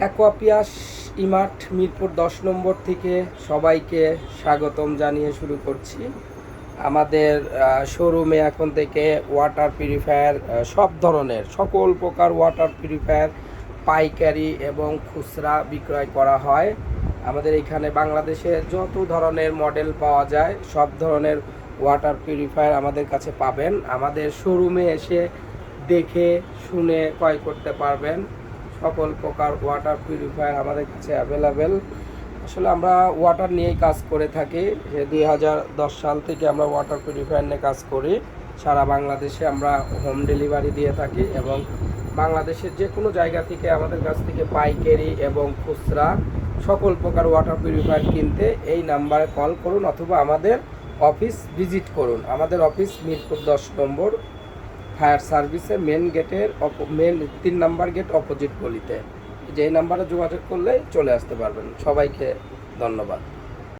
অ্যাকোয়াপিয়াস ইমার্ট মিরপুর 10 নম্বর থেকে সবাইকে স্বাগতম জানিয়ে শুরু করছি। আমাদের শোরুমে এখন থেকে ওয়াটার পিউরিফায়ার সব ধরনের সকল প্রকার ওয়াটার পিউরিফায়ার পাইকারি এবং খুচরা বিক্রয় করা হয়। আমাদের এখানে বাংলাদেশে যত ধরনের মডেল পাওয়া যায় সব ধরনের ওয়াটার পিউরিফায়ার আমাদের কাছে পাবেন। আমাদের শোরুমে এসে দেখে শুনে ক্রয় করতে পারবেন। সকল প্রকার ওয়াটার পিউরিফায়ার আমাদের কাছে অ্যাভেলেবেল। আসলে আমরা ওয়াটার নিয়েই কাজ করে থাকি। 2010 সাল থেকে আমরা ওয়াটার পিউরিফায়ার নিয়ে কাজ করি। সারা বাংলাদেশে আমরা হোম ডেলিভারি দিয়ে থাকি এবং বাংলাদেশের যে কোনো জায়গা থেকে আমাদের কাছ থেকে পাইকারি এবং খুচরা সকল প্রকার ওয়াটার পিউরিফায়ার কিনতে এই নাম্বারে কল করুন অথবা আমাদের অফিস ভিজিট করুন। আমাদের অফিস মিরপুর 10 নম্বর ফায়ার সার্ভিসের মেন 3 নাম্বার গেট অপোজিট গলিতে। যেই নাম্বারে যোগাযোগ করলে চলে আসতে পারবেন। সবাইকে ধন্যবাদ।